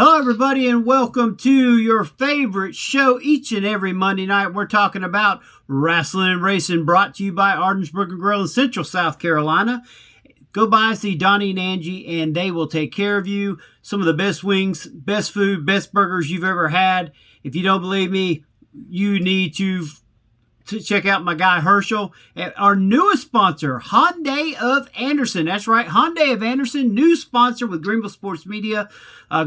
Hello, everybody, and welcome to your favorite show each and every Monday night. We're talking about Rasslin and Racin, brought to you by Ardensburg Grill in Central South Carolina. Go by, see Donnie and Angie, and they will take care of you. Some of the best wings, best food, best burgers you've ever had. If you don't believe me, you need to check out my guy Herschel at our newest sponsor, Hyundai of Anderson. That's right, Hyundai of Anderson, new sponsor with Greenville Sports Media.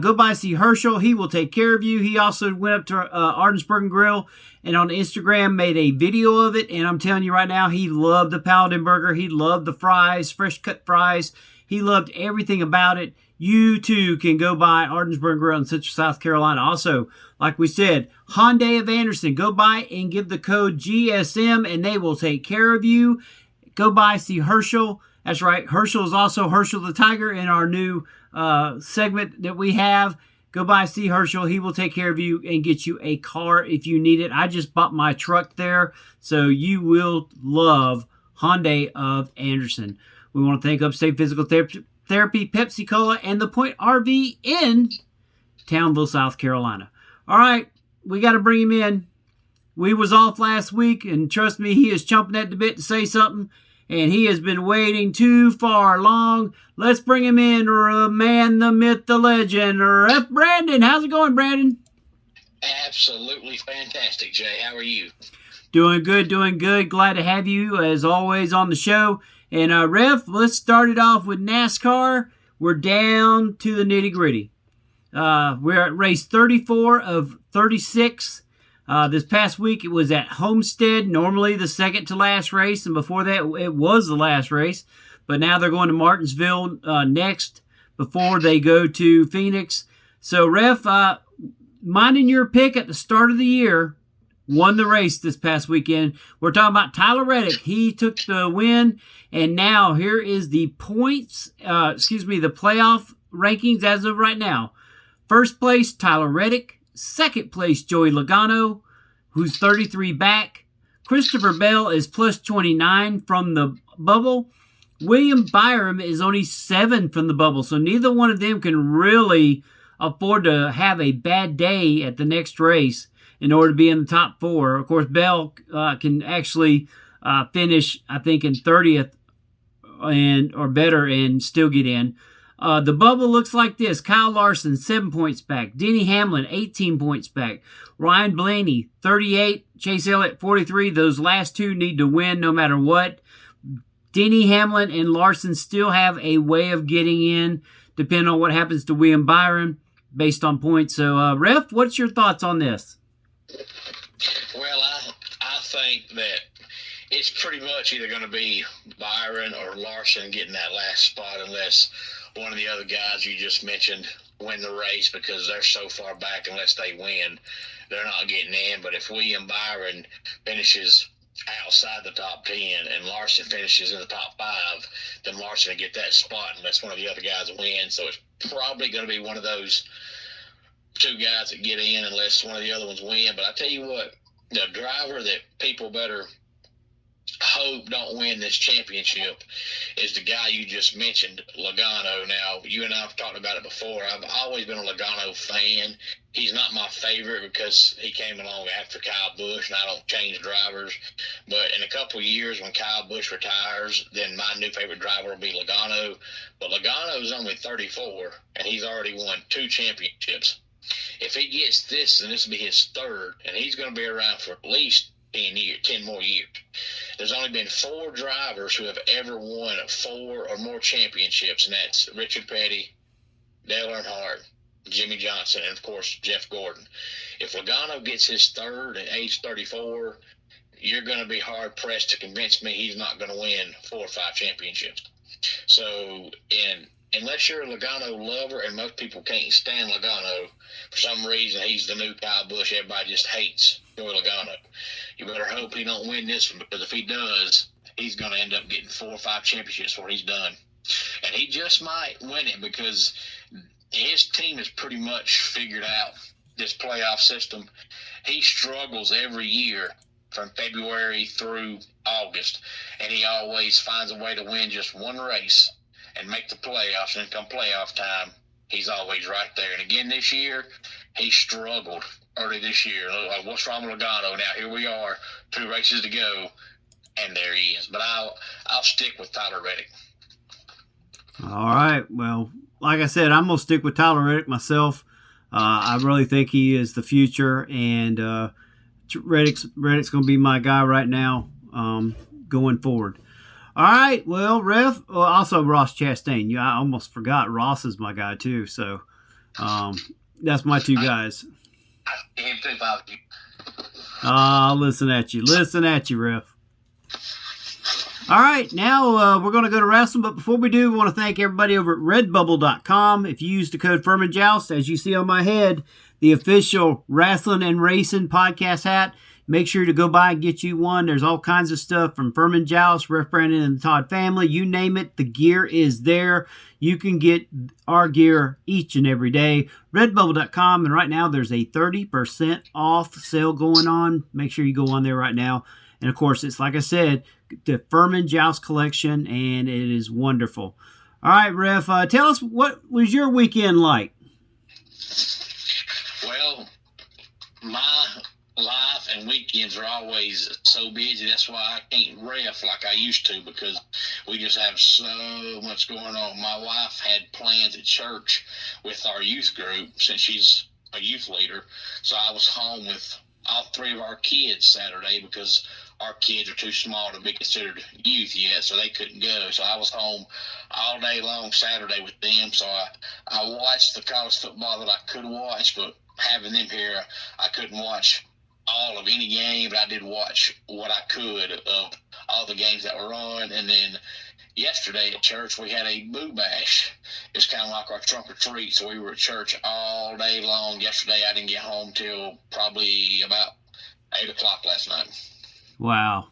Go by, see Herschel. He will take care of you. He also went up to Ardensburg Grill and on Instagram made a video of it. And I'm telling you right now, he loved the Paladin Burger. He loved the fries, fresh cut fries. He loved everything about it. You too can go by Ardensburg Grill in Central South Carolina. Also, like we said, Hyundai of Anderson. Go by and give the code GSM and they will take care of you. Go by, see Herschel. That's right. Herschel is also Herschel the Tiger in our new segment that we have. Go by, see Herschel. He will take care of you and get you a car if you need it. I just bought my truck there, so you will love Hyundai of Anderson. We want to thank Upstate Physical Therapy, Pepsi Cola, and the Point RV in Townville, South Carolina. All right, we got to bring him in. We was off last week, and trust me, he is chomping at the bit to say something, and he has been waiting too far long. Let's bring him in, man, the myth, the legend, Ref Brandon. How's it going, Brandon? Absolutely fantastic, Jay. How are you? Doing good, doing good. Glad to have you, as always, on the show. And, Ref, let's start it off with NASCAR. We're down to the nitty-gritty. We're at race 34 of 36. This past week, it was at Homestead, normally the second to last race. And before that, it was the last race. But now they're going to Martinsville next before they go to Phoenix. So, Ref, minding your pick at the start of the year, won the race this past weekend. We're talking about Tyler Reddick. He took the win, and now here is the the playoff rankings as of right now. First place, Tyler Reddick. Second place, Joey Logano, who's 33 back. Christopher Bell is plus 29 from the bubble. William Byram is only 7 from the bubble, so neither one of them can really afford to have a bad day at the next race in order to be in the top 4. Of course, Bell can actually finish, I think, in 30th or better and still get in. The bubble looks like this. Kyle Larson, 7 points back. Denny Hamlin, 18 points back. Ryan Blaney, 38. Chase Elliott, 43. Those last two need to win no matter what. Denny Hamlin and Larson still have a way of getting in, depending on what happens to William Byron based on points. So, Ref, what's your thoughts on this? Well, I think that it's pretty much either going to be Byron or Larson getting that last spot unless one of the other guys you just mentioned win the race, because they're so far back. Unless they win, they're not getting in. But if William Byron finishes outside the top 10 and Larson finishes in the top 5, then Larson will get that spot unless one of the other guys win. So it's probably going to be one of those two guys that get in unless one of the other ones win. But I tell you what, the driver that people better hope don't win this championship is the guy you just mentioned, Logano. Now, you and I have talked about it before. I've always been a Logano fan. He's not my favorite because he came along after Kyle Busch, and I don't change drivers. But in a couple of years, when Kyle Busch retires, then my new favorite driver will be Logano. But Logano is only 34, and he's already won 2 championships. If he gets this, then this will be his 3rd, and he's going to be around for at least 10 more years. There's only been 4 drivers who have ever won 4 or more championships, and that's Richard Petty, Dale Earnhardt, Jimmy Johnson, and, of course, Jeff Gordon. If Logano gets his 3rd at age 34, you're going to be hard-pressed to convince me he's not going to win 4 or 5 championships. So, unless you're a Logano lover, and most people can't stand Logano, for some reason he's the new Kyle Busch, everybody just hates Joey Logano. You better hope he don't win this one, because if he does, he's going to end up getting 4 or 5 championships before he's done. And he just might win it because his team has pretty much figured out this playoff system. He struggles every year from February through August, and he always finds a way to win just one race and make the playoffs. And then come playoff time, he's always right there. And again this year, he struggled early this year. Like, what's wrong with Logano? Now here we are, 2 races to go, and there he is. But I'll stick with Tyler Reddick. All right. Well, like I said, I'm gonna stick with Tyler Reddick myself. I really think he is the future, and Reddick's gonna be my guy right now, going forward. All right. Well, Ref. Well, also Ross Chastain. Yeah, I almost forgot Ross is my guy too. So, that's my 2 guys. I him too, Bob. Listen at you, Ref. All right, now we're going to go to Rasslin, but before we do, we want to thank everybody over at redbubble.com. If you use the code FurmanJoust, as you see on my head, the official Rasslin and Racin podcast hat, make sure to go by and get you one. There's all kinds of stuff from Furman Joust, Ref Brandon, and the Todd family. You name it, the gear is there. You can get our gear each and every day. Redbubble.com, and right now there's a 30% off sale going on. Make sure you go on there right now. And of course, it's like I said, the Furman Joust collection, and it is wonderful. All right, Ref, tell us, what was your weekend like? Well, my life and weekends are always so busy. That's why I can't ref like I used to, because we just have so much going on. My wife had plans at church with our youth group since she's a youth leader. So I was home with all 3 of our kids Saturday because our kids are too small to be considered youth yet, so they couldn't go. So I was home all day long Saturday with them. So I watched the college football that I could watch, but having them here, I couldn't watch all of any game, but I did watch what I could of all the games that were on. And then yesterday at church, we had a boo bash. It's kind of like our trunk or treat, so we were at church all day long. Yesterday, I didn't get home till probably about 8 o'clock last night. Wow.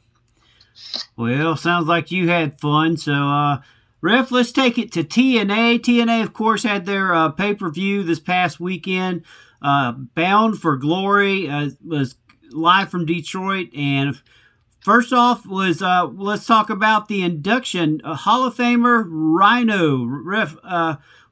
Well, sounds like you had fun. So, Ref, let's take it to TNA. TNA, of course, had their pay-per-view this past weekend. Bound for Glory was live from Detroit. And first off was, let's talk about the induction. Hall of Famer Rhino. Ref,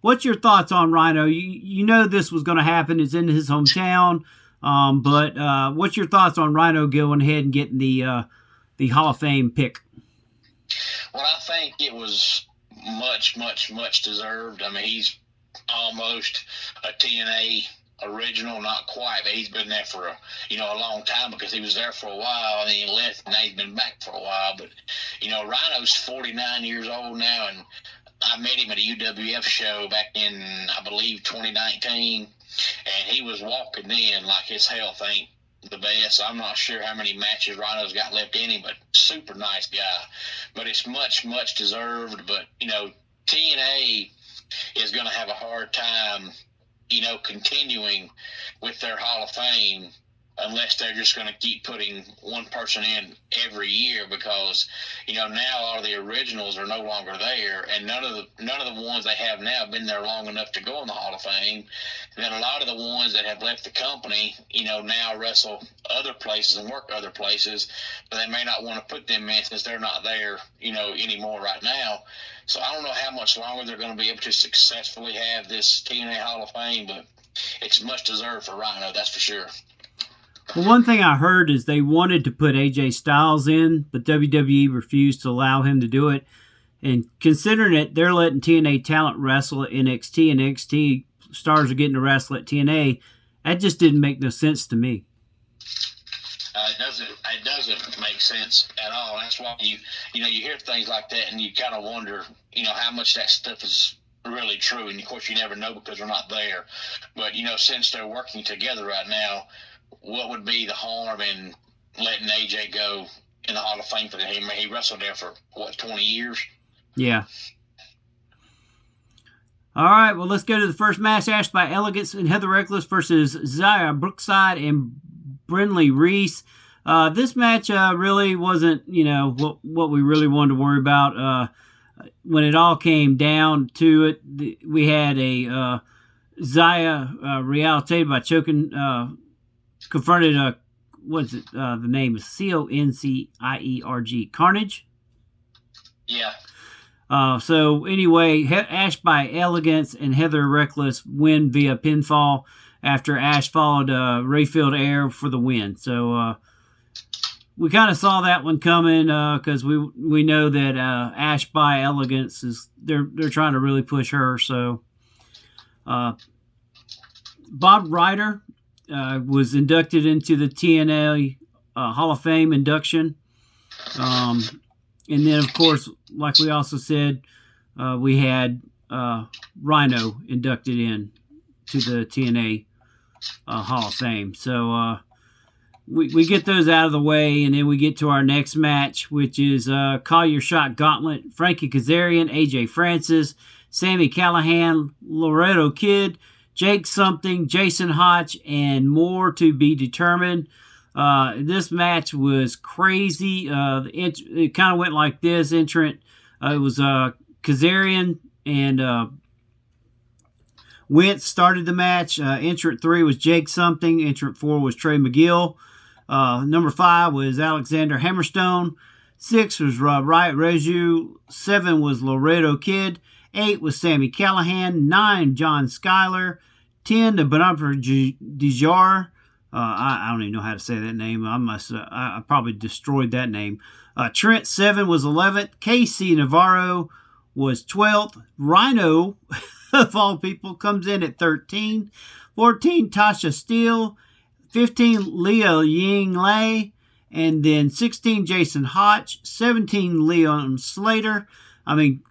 what's your thoughts on Rhino? You know this was going to happen. It's in his hometown. But what's your thoughts on Rhino going ahead and getting the Hall of Fame pick? Well, I think it was much deserved. I mean, he's almost a TNA original, not quite, but he's been there for a long time, because he was there for a while and then he left, and now he's been back for a while. But Rhino's 49 years old now, and I met him at a UWF show back in, I believe, 2019. And he was walking in like his health ain't the best. I'm not sure how many matches Rhino's got left in him, but super nice guy. But it's much deserved. But, TNA is going to have a hard time, continuing with their Hall of Fame unless they're just going to keep putting one person in every year, because now all of the originals are no longer there, and none of the ones they have now have been there long enough to go in the Hall of Fame. And then a lot of the ones that have left the company, now wrestle other places and work other places, but they may not want to put them in since they're not there, anymore right now. So I don't know how much longer they're going to be able to successfully have this TNA Hall of Fame, but it's much deserved for Rhino, that's for sure. Well, one thing I heard is they wanted to put AJ Styles in, but WWE refused to allow him to do it. And considering it, they're letting TNA talent wrestle at NXT, and NXT stars are getting to wrestle at TNA. That just didn't make no sense to me. It doesn't make sense at all. That's why you hear things like that, and you kind of wonder, how much that stuff is really true. And of course, you never know because they're not there. But since they're working together right now, what would be the harm in letting AJ go in the Hall of Fame for him? He wrestled there for, 20 years? Yeah. All right, well, let's go to the first match. Asked by Elegance and Heather Reckless versus Zaya Brookside and Brindley Reese. This match really wasn't, what we really wanted to worry about. When it all came down to it, we had a Zaya realitated by choking... confronted the name is Concierg. Yeah. So anyway, Ash by Elegance and Heather Reckless win via pinfall after Ash followed Rayfield Air for the win. So we kind of saw that one coming because we know that Ash by Elegance they're trying to really push her. So Bob Ryder was inducted into the TNA Hall of Fame induction. And then, of course, like we also said, we had Rhino inducted in to the TNA Hall of Fame. So we get those out of the way, and then we get to our next match, which is Call Your Shot Gauntlet. Frankie Kazarian, AJ Francis, Sami Callihan, Laredo Kid, Jake Something, Jason Hotch, and more to be determined. This match was crazy. It kind of went like this. Entrant, it was Kazarian and Wentz started the match. Entrant 3 was Jake Something. Entrant 4 was Trey McGill. Number 5 was Alexander Hammerstone. 6 was Riot Reju. 7 was Laredo Kid. 8 was Sami Callihan. 9, John Schuyler. 10, the Bonaparte Dijar. I don't even know how to say that name. I probably destroyed that name. Trent 7 was 11th. Casey Navarro was 12th. Rhino, of all people, comes in at 13. 14, Tasha Steele. 15, Leah Ying Lei. And then 16, Jason Hotch. 17, Leon Slater. I mean,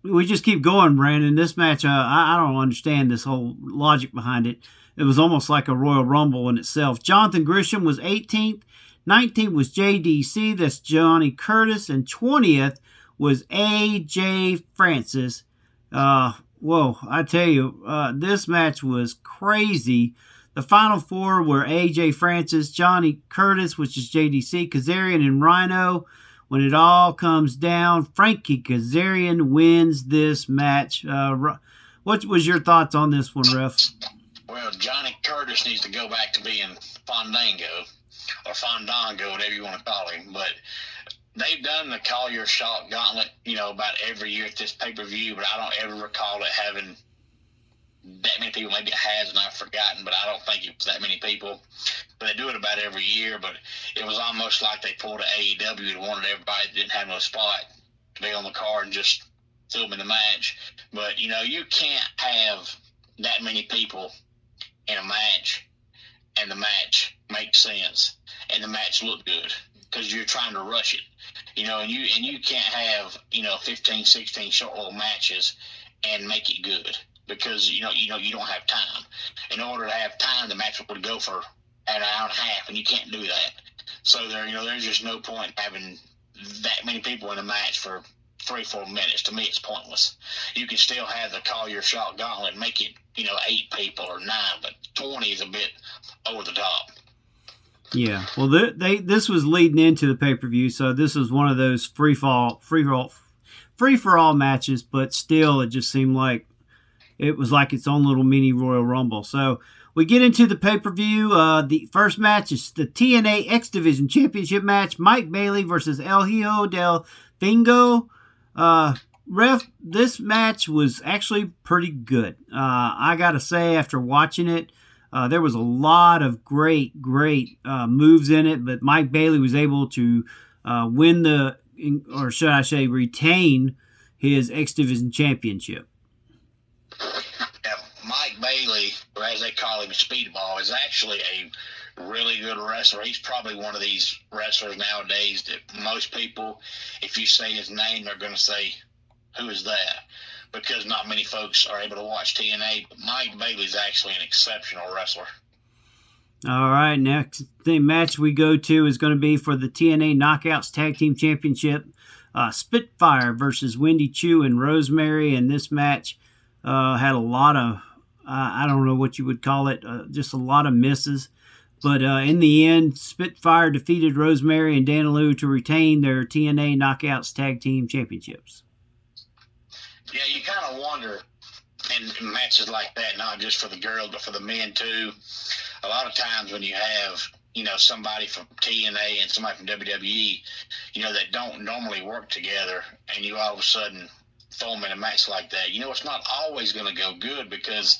we just keep going, Brandon. This match, I don't understand this whole logic behind it. It was almost like a Royal Rumble in itself. Jonathan Gresham was 18th. 19th was JDC. That's Johnny Curtis. And 20th was AJ Francis. Whoa, I tell you, this match was crazy. The final 4 were AJ Francis, Johnny Curtis, which is JDC, Kazarian, and Rhino. When it all comes down, Frankie Kazarian wins this match. What was your thoughts on this one, Ref? Well, Johnny Curtis needs to go back to being Fandango, or Fandango, whatever you want to call him. But they've done the Call Your Shot Gauntlet, about every year at this pay-per-view, but I don't ever recall it having that many people. Maybe it has, and I've forgotten, but I don't think it was that many people. But they do it about every year, but it was almost like they pulled an AEW and wanted everybody that didn't have no spot to be on the card and just film in the match. But, you can't have that many people in a match and the match makes sense and the match look good because you're trying to rush it, and you can't have 15, 16 short little matches and make it good because you don't have time. In order to have time, the match would go for an hour and a half, and you can't do that. So there's just no point having that many people in a match for 3-4 minutes. To me, it's pointless. You can still have the Call Your Shot Gauntlet and make it 8 people or 9, but 20 is a bit over the top. Yeah, well, this was leading into the pay-per-view, so this was one of those free-for-all matches, but still, it just seemed like it was like its own little mini Royal Rumble. So we get into the pay-per-view. The first match is the TNA X Division Championship match, Mike Bailey versus El Hijo del Fingo. Ref, this match was actually pretty good. I got to say, after watching it, there was a lot of great moves in it, but Mike Bailey was able to retain his X Division Championship. Yeah, Mike Bailey, or as they call him, Speedball, is actually a really good wrestler. He's probably one of these wrestlers nowadays that most people, if you say his name, they're going to say, who is that? Because not many folks are able to watch TNA. But Mike Bailey's actually an exceptional wrestler. All right, next match we go to is going to be for the TNA Knockouts Tag Team Championship. Spitfire versus Wendy Chu and Rosemary. And this match had a lot of, I don't know what you would call it, just a lot of misses. But in the end, Spitfire defeated Rosemary and Dana Lou to retain their TNA Knockouts Tag Team Championships. Yeah, you kind of wonder in matches like that, not just for the girls, but for the men too. A lot of times when you have, somebody from TNA and somebody from WWE, that don't normally work together, and you all of a sudden throw them in a match like that. It's not always going to go good because,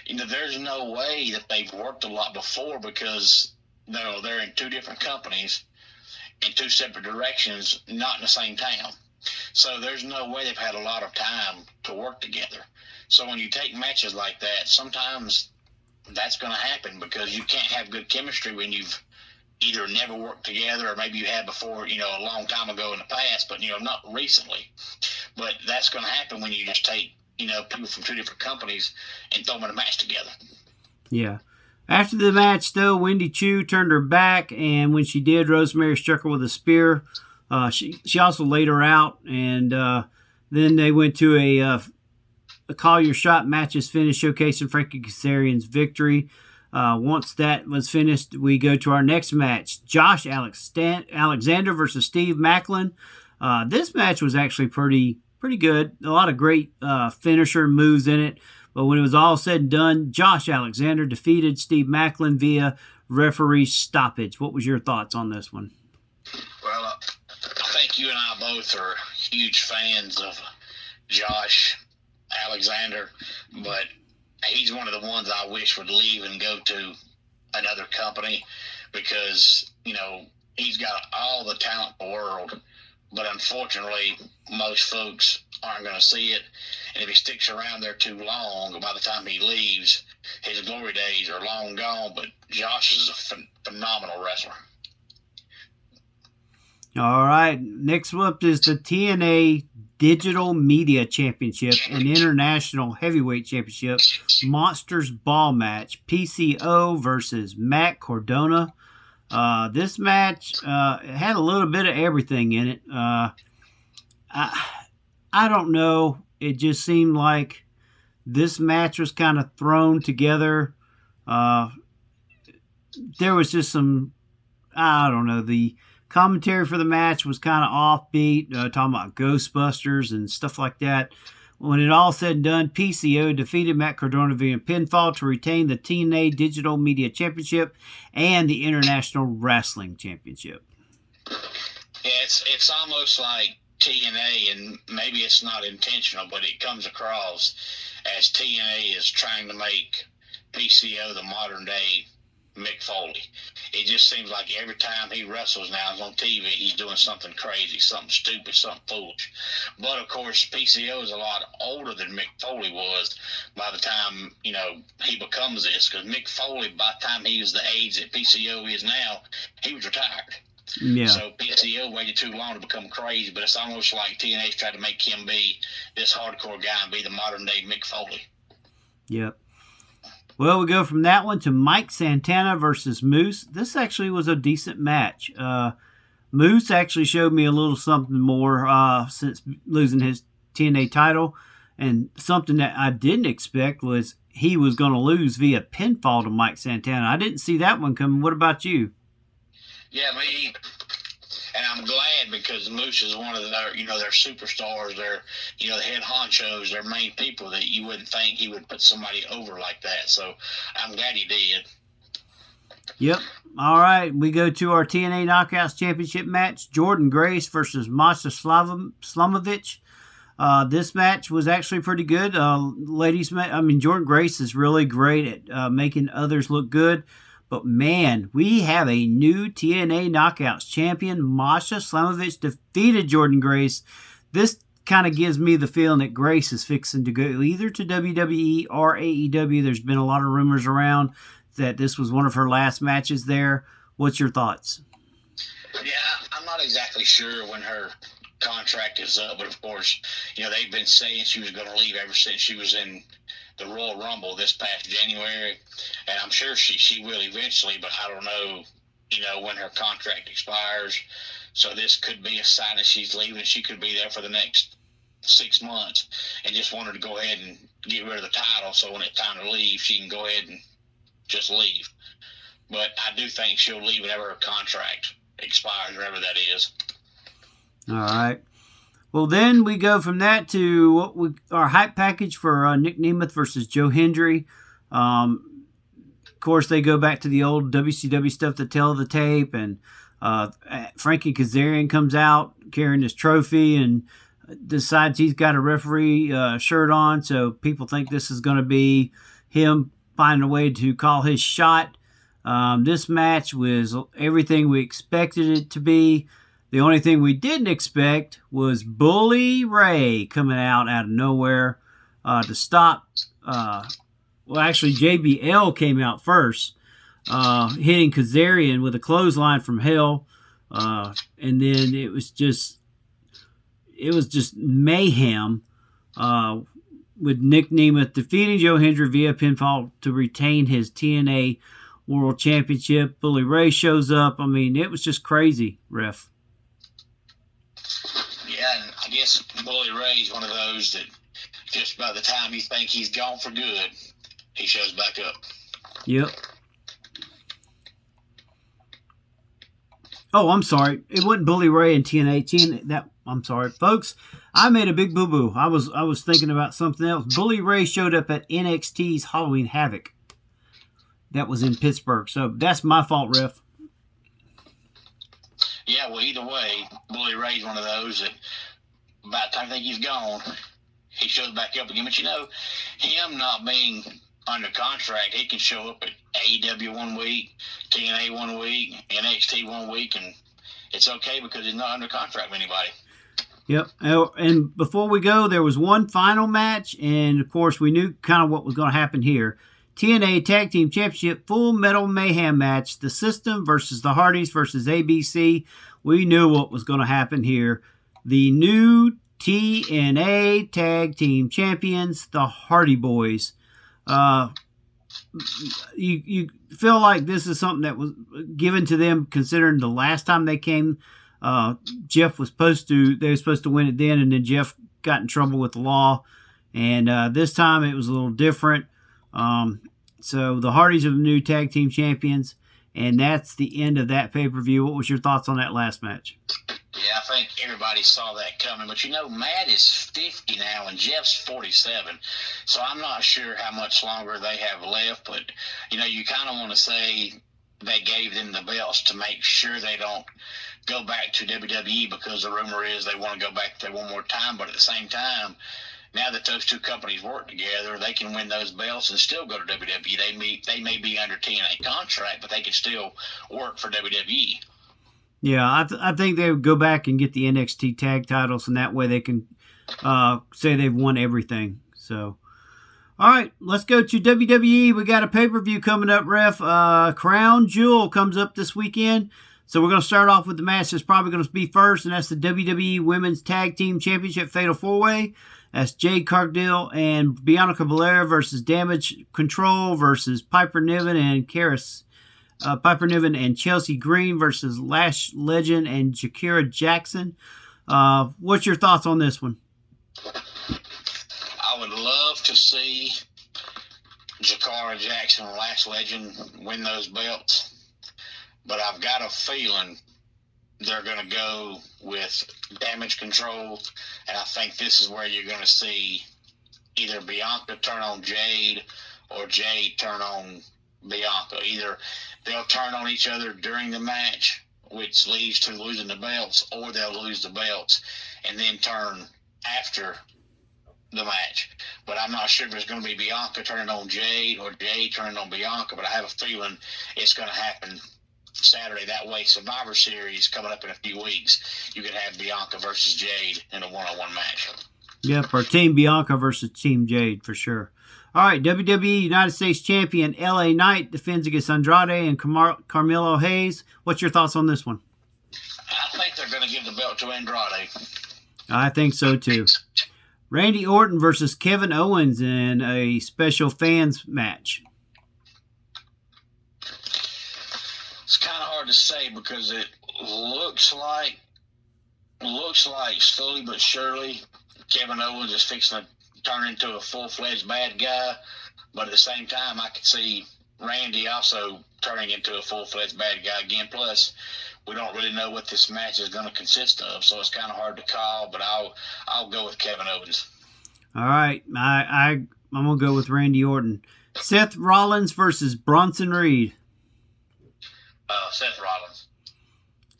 there's no way that they've worked a lot before because they're in two different companies in two separate directions, not in the same town. So there's no way they've had a lot of time to work together. So when you take matches like that, sometimes that's going to happen because you can't have good chemistry when you've either never worked together or maybe you had before, a long time ago in the past, but, not recently. But that's going to happen when you just take, people from two different companies and throw them in a match together. Yeah. After the match, though, Wendy Chu turned her back, and when she did, Rosemary struck her with a spear. She also laid her out, and then they went to a Call Your Shot matches finish, showcasing Frankie Kazarian's victory. Once that was finished, we go to our next match, Josh Alexander versus Steve Macklin. This match was actually pretty good. A lot of great finisher moves in it. But when it was all said and done, Josh Alexander defeated Steve Macklin via referee stoppage. What was your thoughts on this one? Well, I think you and I both are huge fans of Josh Alexander, but he's one of the ones I wish would leave and go to another company because, he's got all the talent in the world, but unfortunately, most folks aren't going to see it. And if he sticks around there too long, by the time he leaves, his glory days are long gone. But Josh is a phenomenal wrestler. All right. Next up is the TNA Digital Media Championship and International Heavyweight Championship Monsters Ball match. PCO versus Matt Cardona. This match had a little bit of everything in it. I don't know. It just seemed like this match was kind of thrown together. There was just some, I don't know, the commentary for the match was kind of offbeat, talking about Ghostbusters and stuff like that. When it all said and done, PCO defeated Matt Cardona via pinfall to retain the TNA Digital Media Championship and the International Wrestling Championship. Yeah, it's almost like TNA, and maybe it's not intentional, but it comes across as TNA is trying to make PCO the modern day Mick Foley. It just seems like every time he wrestles now on TV, he's doing something crazy, something stupid, something foolish. But of course, PCO is a lot older than Mick Foley was by the time, he becomes this, because Mick Foley, by the time he was the age that PCO is now, he was retired. Yeah. So PCO waited too long to become crazy, but it's almost like TNA's tried to make him be this hardcore guy and be the modern day Mick Foley. Yep. Well, we go from that one to Mike Santana versus Moose. This actually was a decent match. Moose actually showed me a little something more since losing his TNA title, and something that I didn't expect was he was going to lose via pinfall to Mike Santana. I didn't see that one coming. What about you? Yeah, me, and I'm glad because Moose is one of their superstars. They're, the head honchos, their main people that you wouldn't think he would put somebody over like that. So I'm glad he did. Yep. All right. We go to our TNA Knockouts Championship match. Jordan Grace versus Masha Slamovich. This match was actually pretty good. Jordan Grace is really great at making others look good. But, man, we have a new TNA Knockouts champion. Masha Slamovich defeated Jordan Grace. This kind of gives me the feeling that Grace is fixing to go either to WWE or AEW. There's been a lot of rumors around that this was one of her last matches there. What's your thoughts? Yeah, I'm not exactly sure when her contract is up, but, of course, they've been saying she was going to leave ever since she was in the Royal Rumble this past January, and I'm sure she will eventually, but I don't know, when her contract expires. So this could be a sign that she's leaving. She could be there for the next 6 months and just wanted to go ahead and get rid of the title so when it's time to leave, she can go ahead and just leave. But I do think she'll leave whenever her contract expires, wherever that is. All right. Well, then we go from that to our hype package for Nick Nemeth versus Joe Hendry. Of course, they go back to the old WCW stuff to tell the tape, and Frankie Kazarian comes out carrying his trophy, and decides he's got a referee shirt on, so people think this is going to be him finding a way to call his shot. This match was everything we expected it to be. The only thing we didn't expect was Bully Ray coming out of nowhere to stop. Actually, JBL came out first, hitting Kazarian with a clothesline from hell. And then it was just mayhem with Nick Nemeth defeating Joe Hendry via pinfall to retain his TNA World Championship. Bully Ray shows up. I mean, it was just crazy, ref. Yeah, and I guess Bully Ray's one of those that just by the time you think he's gone for good, he shows back up. Yep. Oh, I'm sorry. It wasn't Bully Ray and TNA. I'm sorry, folks. I made a big boo-boo. I was thinking about something else. Bully Ray showed up at NXT's Halloween Havoc. That was in Pittsburgh. So that's my fault, ref. Yeah, well, either way, Bully Ray's one of those that by the time I think he's gone, he shows back up again. But, him not being under contract, he can show up at AEW one week, TNA one week, NXT one week, and it's okay because he's not under contract with anybody. Yep. And before we go, there was one final match, and, of course, we knew kind of what was going to happen here. TNA Tag Team Championship Full Metal Mayhem match. The System versus the Hardys versus ABC. We knew what was going to happen here. The new TNA Tag Team Champions, the Hardy Boys. You feel like this is something that was given to them considering the last time they came, Jeff was supposed to win it then, and then Jeff got in trouble with the law. And this time it was a little different. So the Hardys are the new tag team champions, and that's the end of that pay-per-view. What was your thoughts on that last match? Yeah, I think everybody saw that coming. But, Matt is 50 now and Jeff's 47. So I'm not sure how much longer they have left. But, you kind of want to say they gave them the belts to make sure they don't go back to WWE, because the rumor is they want to go back there one more time. But at the same time, now that those two companies work together, they can win those belts and still go to WWE. They may be under TNA contract, but they can still work for WWE. Yeah, I think they would go back and get the NXT tag titles, and that way they can say they've won everything. So, all right, let's go to WWE. We got a pay-per-view coming up, ref. Crown Jewel comes up this weekend. So we're going to start off with the match that's probably going to be first, and that's the WWE Women's Tag Team Championship Fatal 4-Way. That's Jade Cargill and Bianca Belair versus Damage Control versus Piper Niven and Piper Niven and Chelsea Green versus Lash Legend and Shakira Jackson. What's your thoughts on this one? I would love to see Shakira Jackson and Lash Legend win those belts, but I've got a feeling they're going to go with Damage Control, and I think this is where you're going to see either Bianca turn on Jade or Jade turn on Bianca. Either they'll turn on each other during the match, which leads to losing the belts, or they'll lose the belts and then turn after the match. But I'm not sure if it's going to be Bianca turning on Jade or Jade turning on Bianca, but I have a feeling it's going to happen Saturday. That way, Survivor Series coming up in a few weeks, you could have Bianca versus Jade in a one-on-one match. Yep, or Team Bianca versus Team Jade for sure. All right, WWE United States Champion LA Knight defends against Andrade and Carmelo Hayes. What's your thoughts on this one? I think they're going to give the belt to Andrade. I think so too. Randy Orton versus Kevin Owens in a special fans match. It's kind of hard to say because it looks like slowly but surely Kevin Owens is fixing to turn into a full-fledged bad guy, but at the same time I could see Randy also turning into a full-fledged bad guy again. Plus, we don't really know what this match is going to consist of, so it's kind of hard to call, but I'll go with Kevin Owens. All right, I'm going to go with Randy Orton. Seth Rollins versus Bronson Reed. Seth Rollins.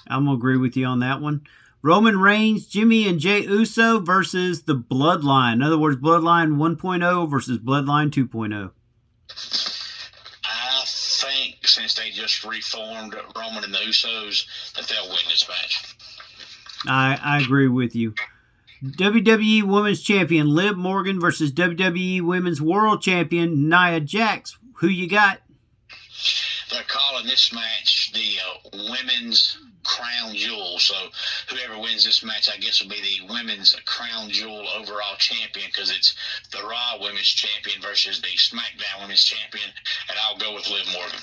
I'm going to agree with you on that one. Roman Reigns, Jimmy and Jey Uso versus the Bloodline. In other words, Bloodline 1.0 versus Bloodline 2.0. I think since they just reformed Roman and the Usos, that they'll win this match. I agree with you. WWE Women's Champion Liv Morgan versus WWE Women's World Champion Nia Jax. Who you got? They're calling this match the Women's Crown Jewel. So whoever wins this match, I guess, will be the Women's Crown Jewel overall champion, because it's the Raw Women's Champion versus the SmackDown Women's Champion, and I'll go with Liv Morgan.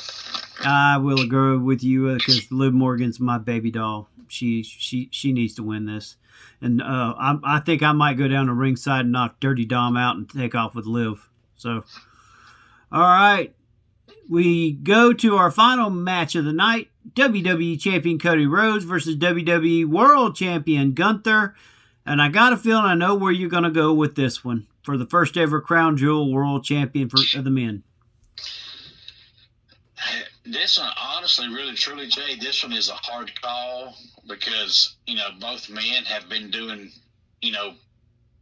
I will agree with you because Liv Morgan's my baby doll. She needs to win this. And I think I might go down to ringside and knock Dirty Dom out and take off with Liv. So, all right. We go to our final match of the night. WWE Champion Cody Rhodes versus WWE World Champion Gunther. And I got a feeling I know where you're going to go with this one for the first ever Crown Jewel World Champion of the men. This one, honestly, really, truly, Jay, this one is a hard call because, both men have been doing,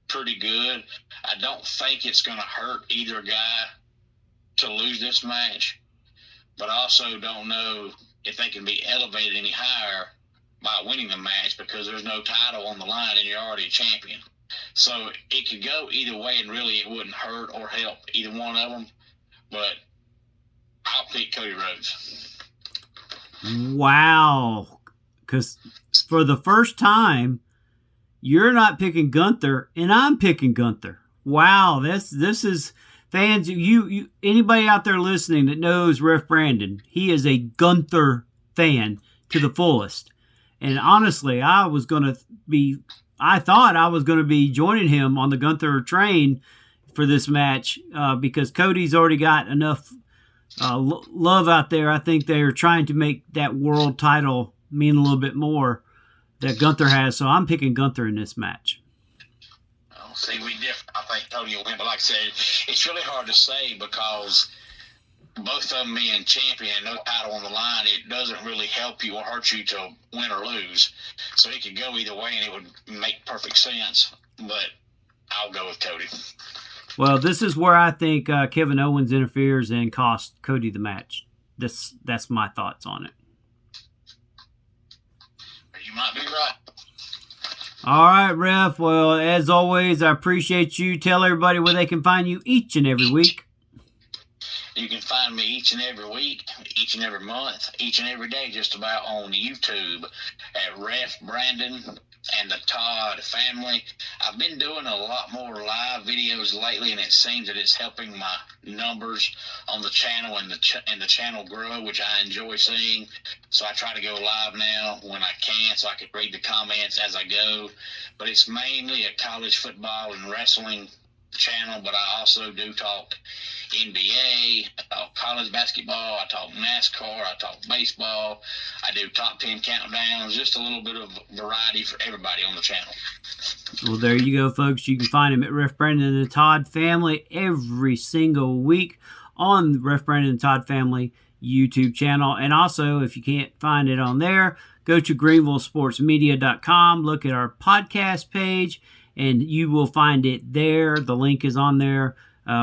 pretty good. I don't think it's going to hurt either guy to lose this match, but I also don't know if they can be elevated any higher by winning the match because there's no title on the line and you're already a champion. So it could go either way, and really it wouldn't hurt or help either one of them, but I'll pick Cody Rhodes. Wow. Because for the first time, you're not picking Gunther, and I'm picking Gunther. Wow, this is fans. You anybody out there listening that knows Ref Brandon, he is a Gunther fan to the fullest. And honestly, I thought I was going to be joining him on the Gunther train for this match because Cody's already got enough love out there. I think they're trying to make that world title mean a little bit more that Gunther has. So I'm picking Gunther in this match. Well, see, we different. I think Cody will win, but like I said, it's really hard to say because both of them being champion and no title on the line, it doesn't really help you or hurt you to win or lose. So it could go either way, and it would make perfect sense. But I'll go with Cody. Well, this is where I think Kevin Owens interferes and costs Cody the match. That's my thoughts on it. You might be right. All right, Ref. Well, as always, I appreciate you. Tell everybody where they can find you each and every week. You can find me each and every week, each and every month, each and every day, just about on YouTube at Ref Brandon and the Todd family. I've been doing a lot more live videos lately, and it seems that it's helping my numbers on the channel and the channel grow, which I enjoy seeing. So I try to go live now when I can so I can read the comments as I go. But it's mainly a college football and wrestling channel, but I also do talk NBA, I talk college basketball, I talk NASCAR, I talk baseball, I do top 10 countdowns, just a little bit of variety for everybody on the channel. Well, there you go, folks. You can find him at Ref Brandon and the Todd family every single week on the Ref Brandon and Todd family YouTube channel. And also, if you can't find it on there, go to GreenvilleSportsMedia.com, look at our podcast page, and you will find it there. The link is on there.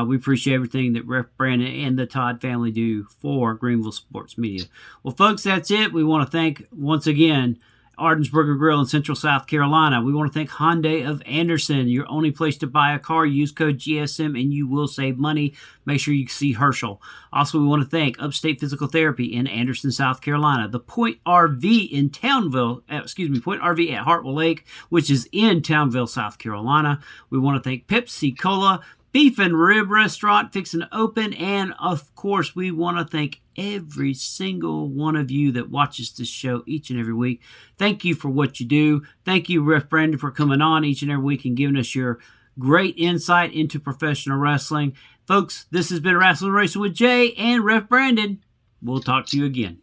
We appreciate everything that Ref Brandon and the Todd family do for Greenville Sports Media. Well, folks, that's it. We want to thank, once again, Arden's Burger Grill in Central South Carolina. We want to thank Hyundai of Anderson, your only place to buy a car. Use code GSM and you will save money. Make sure you see Herschel. Also, we want to thank Upstate Physical Therapy in Anderson, South Carolina. The Point RV in Point RV at Hartwell Lake, which is in Townville, South Carolina. We want to thank Pepsi Cola, Beef and Rib Restaurant fixing to open, and of course we want to thank every single one of you that watches this show each and every week. Thank you for what you do. Thank you, Ref Brandon, for coming on each and every week and giving us your great insight into professional wrestling. Folks, this has been Rasslin' Racing with Jay and Ref Brandon. We'll talk to you again.